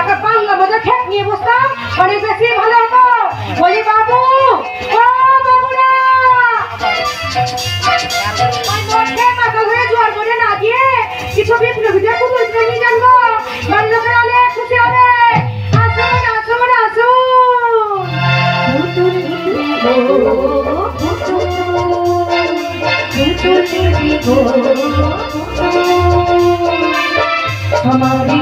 একটা বাংলা মজা ঠেক নিয়ে বসতাম অনেক বেশি ভালো হতো। বলি বাবু ও বাবুরা মাথা ধরে জোয়ার করে না দিয়ে কিছু বিপ্লবীদের পুতুল প্রেমী জানবো, বাড়ির লোকেরা অনেক খুশি হবে। আসুন আসুন আসুন हमारी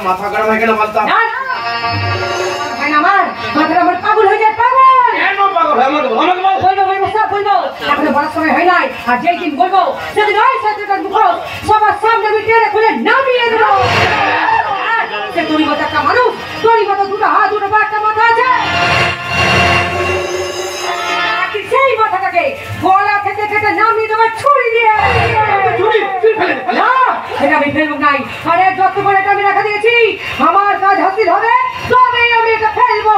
মাথা গরম হয়ে গেল বলতাম ভাই আমার মাথা আমার পাগল হয়ে যায়। পাগল কেন পাগল হয়? আমাকে বল, আমাকে বল। বলবো সব বলবো, এখনো বলার সময় হয় নাই। আর যেই দিন বলবো সেদিন ওই সাথে মুখ সবার সামনে আমি টেনে খুলে নামিয়ে দেবো। সে তোরই মতো একটা মানুষ, তোরই মতো দুটো হাত দুটো পা একটা মাথা আছে, সেই মাথাটাকে গলা থেকে কেটে নামিয়ে দেবো ছুরি দিয়ে। না সেটা আমি ফেলবো নাই। আরে যত করে এটা আমি রাখা দিয়েছি, আমার কাজ হাসিল হবে তবেই আমি এটা ফেলবো।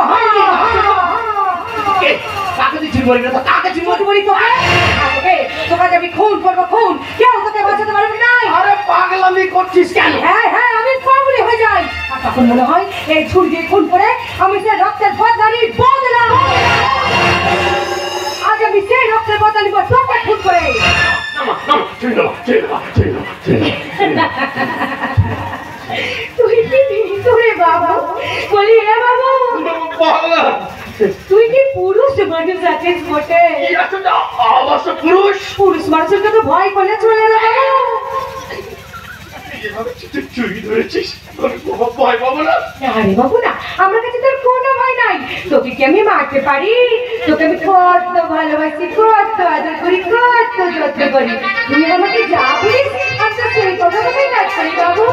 কাকে দিচ্ছি বলি না তো, কাকে দিচ্ছি বলি তোকে তোকে আমি খুন করবো, খুন কেউ তোকে বাঁচাতে পারবে না। আরে পাগলামি করছিস কেন? হ্যাঁ হ্যাঁ আমি পাগলি হয়ে যাই। আর তখন মনে হয় এই ছুরি দিয়ে খুন করে আমি সে রক্তের বদলা বদলাম। আজ আমি সেই রক্তের বদলা নিব তোকে খুন করে। তুই কি তোরে বাবা বলি হে বাবা তুই কি পুরুষ মানুষ আছিস বটে? অবশ্য পুরুষ। পুরুষ মানুষের তো ভয় করলে চলে না বাবা। চুরি ধরেছিস, ভয় পাবো না? আরে বাবু না, আমার কাছে তোর কোনো ভয় নাই। তোকে কি আমি মারতে পারি? তোকে আমি কত ভালোবাসি, কত আদর করি, কত যত্ন করি। তুই আমাকে যা বলিস আমি তো সেই কথা তোকে কাজ করি বাবু।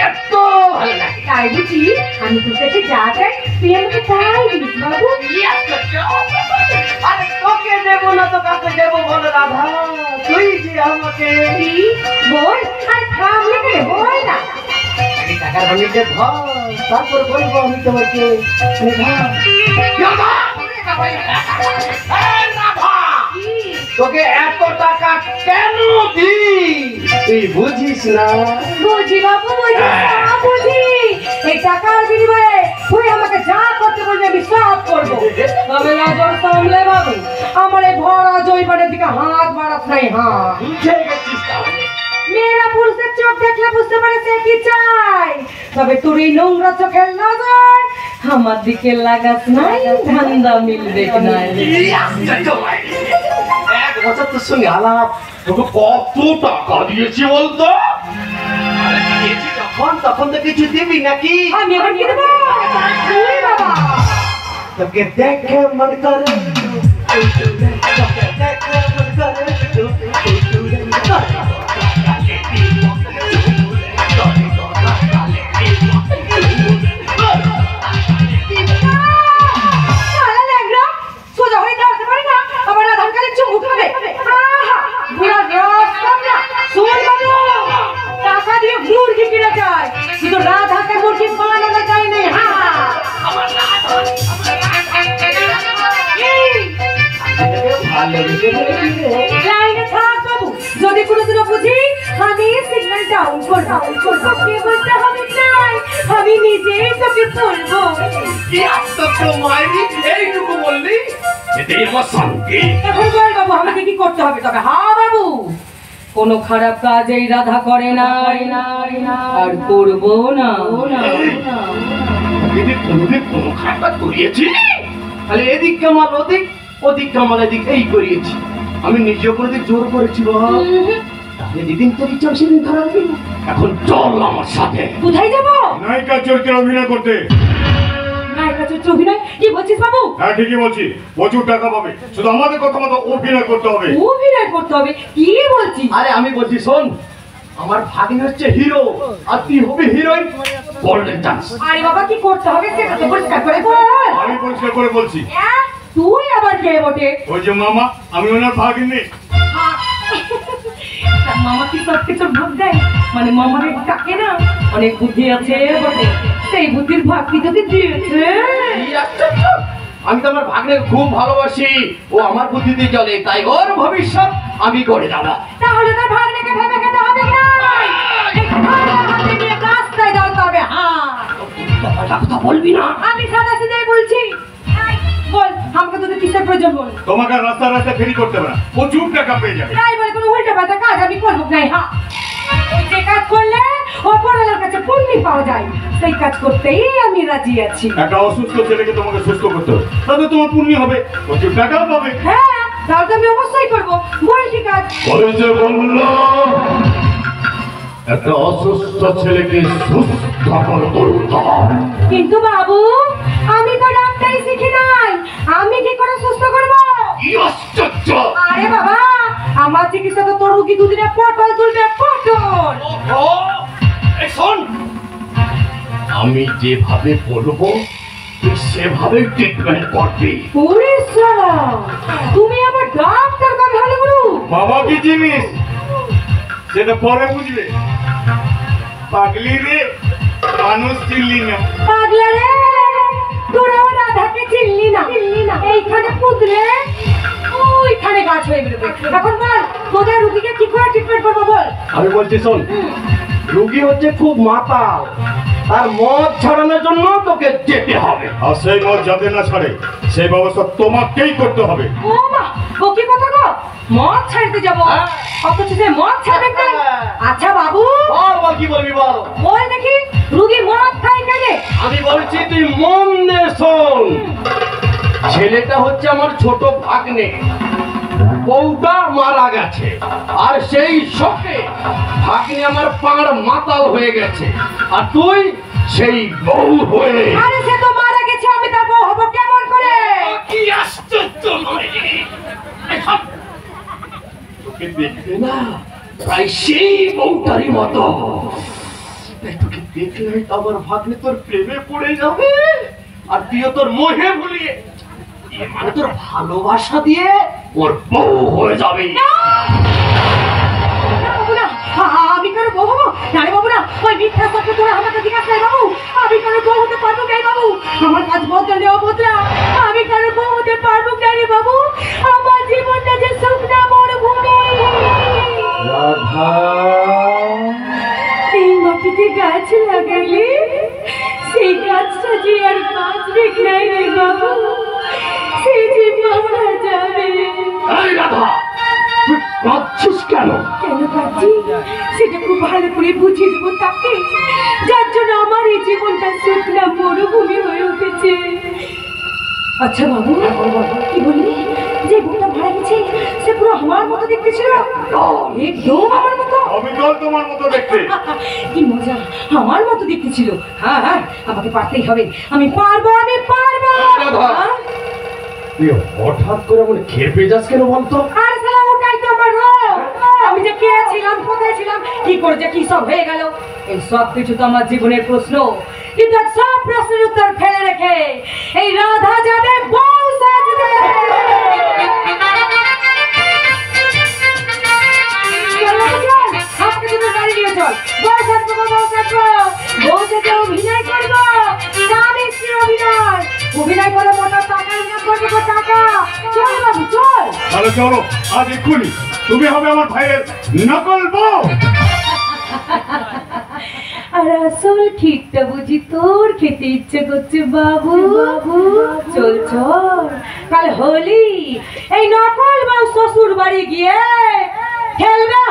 এত ভালো লাগে তাই বুঝি আমি তোর কাছে যা চাই তুই আমাকে তাই দিস বাবু। আরে তোকে দেবো না তো কাকে দেবো বলো রাধা? তুই যে আমাকে বল আর থামলে কেন বল না। টাকার ভাঙিতে ধর, তারপর বলবো আমি তোমাকে তোকে এত টাকা কেন দি তুই বুঝিস না? বুঝি বাবু বুঝি, বুঝি। এই টাকার বিনিময়ে তুই আমাকে যা করতে বলবি আমি সব করবো। তবে নজর সামলে বাবু, আমার এই ভরা জৈবনের দিকে হাত বাড়াস নাই। হাত মেয়েরা পুরুষের চোখ দেখলে বুঝতে পারে সে কি চায়। তবে তোর এই নোংরা চোখের নজর আমার দিকে লাগাস নাই, ধান্দা মিলবে না। এক বছর তোর সঙ্গে আলাপ, তোকে কত টাকা দিয়েছি বলতো? যখন তখন তো কিছু দিবি নাকি? আমি আবার কি দেবো? বাবা তোকে দেখে মন করে, তোকে দেখে মন করে, সোজা হয়ে দাঁড়াতে পারি না, আমার আধার কার্ডের চুমুক খাবে। বুড়া রাস্তা লাইনে থাক বাবু, যদি কোনোদিনও বুঝি আমি সিগন্যাল ডাউন করবো, তোকে বলতে হবে নাই, আমি নিজেই তোকে বলবো। কি আশ্চর্য মায়েরি, এইটুকু বললি এটাই আমার শান্তি। এখন বল বাবু আমাকে কি করতে হবে? তবে হ্যাঁ বাবু, কোনো খারাপ কাজ এই রাধা করে না আর করবো না। দিদি কোনোদিন কোনো খারাপ কাজ করিয়েছি? তাহলে এদিক কামাল ওদিক, ওদিক কামাল এদিক, এই করিয়েছি। আমি নিজেও কোনোদিন জোর করেছি বাবা? তাহলে যেদিন তোর ইচ্ছা সেদিন ধরা দিবি। এখন চল আমার সাথে। কোথায় যাবো? নায়িকা চরিত্রে অভিনয় করতে। নায়িকা চরিত্রে অভিনয়? কি বলছিস বাবু? হ্যাঁ ঠিকই বলছি, প্রচুর টাকা পাবে, শুধু আমাদের কথা মতো অভিনয় করতে হবে। অভিনয় করতে হবে? কি বলছিস? আরে আমি বলছি শোন, আমার ভাগ্নে হচ্ছে হিরো আর তুই হবি হিরোইন। Golden chance. আরে বাবা কি করতে হবে সেটা তো পরিষ্কার করে বল। আমি পরিষ্কার করে বলছি। তুই আবার কে বটে? ওই যে মামা, আমি ওনার ভাগ্নে। মামা কি সব কিছু ভাগ দেয়? মানে মামার ডাকে না, অনেক বুদ্ধি আছে বটে, সেই বুদ্ধির ভাগ কি তোকে দিয়েছে? আমি তো আমার ভাগ্নে খুব ভালোবাসি, ও আমার বুদ্ধি দিয়ে চলে, তাই ওর ভবিষ্যৎ আমি করে দেবো। তাহলে তোর ভাগ্নেকে ভেবে খেতে হবে না, হাতে নিয়ে রাস্তায় দাঁড়াতে হবে। হ্যাঁ কথা বলবি না। আমি সাদা সিধাই বলছি। বল আমাকে তোদের কিসের প্রয়োজন বল? তোমাকে রাস্তা রাস্তা ফেরি করতে হবে না, প্রচুর টাকা পেয়ে যাবে। তাই বলে কোনো উল্টা পাল্টা কাজ আমি করবো নাই। হ্যাঁ যে কাজ করলে ওপরওয়ালার কাছে পুণ্য পাওয়া যায়, সেই কাজ করতেই আমি রাজি আছি। একটা অসুস্থ ছেলেকে তোমাকে সুস্থ করতে হবে, তাহলে তোমার পুণ্য হবে, প্রচুর টাকাও পাবে। হ্যাঁ তাহলে তো আমি অবশ্যই করবো। বল ঠিক আছে। বলেছে বললো একটা অসুস্থ ছেলেকে সুস্থ করতে হবে। কিন্তু বাবু আমি তো ডাক্তারি শিখি নাই, আমি কি করে সুস্থ করবো? কি আশ্চর্য! আরে বাবা আমার চিকিৎসা তো তোর রুগী দুদিনে পটল তুলবে, পটল। এই শোন, আমি যেভাবে বলবো তুই সেভাবে ট্রিটমেন্ট করবি। ওরে শালা, তুমি আবার ডাক্তার কবে হলে গুরু? বাবা কি জিনিস সেটা পরে বুঝবে। পাগলি রে, মানুষ চিনলি না। পাগলা রে, তোরাও রাধাকে চিনলি না, এইখানে পুতলে ওইখানে গাছ হয়ে বেরোবে। এখন বল তোদের রুগীকে কি করে ট্রিটমেন্ট করবো বল? আমি বলছি শোন, রুগী হচ্ছে খুব মাতাল, আর মদ ছাড়ানোর জন্য তোকে যেতে হবে। আর সেই মদ যাতে না ছাড়ে সেই ব্যবস্থা তোমাকেই করতে হবে। ও মা, ও কি কথা গো? মদ ছাড়তে যাবো? অথচ সে মদ ছাড়বে না। আচ্ছা বাবু বল বল কি বলবি বল। বল দেখি রুগী মদ খায় কেন? আমি বলছি তুই মন দিয়ে শোন। ছেলেটা হচ্ছে আমার ছোট ভাগ্নে, বউটা মারা গেছে, আর সেই শোকে ভাগ্নে আমার পাড় মাতাল হয়ে গেছে, আর তুই সেই বউ হয়ে। আরে সে তো মারা গেছে, আমি তার বউ হবো কেমন করে? কি আশ্চর্য! তোকে দেখবে না প্রায় সেই বউটারই মতো, তোকে দেখলে আমার ভাগ্নে তোর প্রেমে পড়ে যাবে, আর তুইও তোর মোহে ভুলিয়ে মানে তোর ভালোবাসা দিয়ে ওর বউ হয়ে যাবে। আমি কারো বউ হবো না রে বাবু, না ওই মিথ্যা সত্য তোরা আমাকে জিজ্ঞাসা নাই বাবু। আমি কারো বউ হতে পারবো না বাবু, আমার কাজ বদলে অবদলা। আমি কারো বউ হতে পারবো না রে বাবু, আমার জীবনটা যে শুকনা মরুভূমি। রাধা, এই মাটিতে গাছ লাগালে সেই গাছটা যে আর বাঁচবে নাই রে বাবু, সে যে মারা যাবে। এই রাধা, তুই কাঁদছিস কেন? কেন কাঁদছি সেটা খুব ভালো করে বুঝিয়ে দেবো তাকে, যার জন্য আমার এই জীবনটা শুকনা মরুভূমি হয়ে উঠেছে। আচ্ছা বাবু কি বললি? যে বউটা মারা গেছে সে পুরো আমার মতো দেখতে ছিল? একদম আমার মতো। আমি তো তোমার মতো দেখতে। কি মজা, আমার মতো দেখতে ছিল। হ্যাঁ হ্যাঁ আমাকে পারতেই হবে, আমি পারবো, আমি পারবো। হ্যাঁ? তুই হঠাৎ করে মনে খেপে যাস কেন বলতো? আর সালা ওটাই তো আমার রোগ। আমি যে কে ছিলাম, কোথায় ছিলাম, কি করে যে কি সব হয়ে গেল, এই সব কিছু তো আমার জীবনের প্রশ্ন। কিন্তু সব প্রশ্নের উত্তর ফেলে রেখে এই রাধা যাবে বউ সাজতে। আমাকে তুমি গাড়ি নিয়ে চল, বউ সাজবো, বউ সাজবো, বউ সাজে অভিনয় করবো, স্বামী স্ত্রীর অভিনয় করে মোটা টাকা ইনকাম করবো, টাকা। চল বাবু চল। তাহলে চলো আজ এক্ষুনি তুমি হবে আমার ভাইয়ের নকল বউ। আর আসল ঠিকটা বুঝি তোর খেতে ইচ্ছে করছে বাবু। বাবু চল চল, কাল হোলি, এই নকল বউ শ্বশুর বাড়ি গিয়ে খেলবে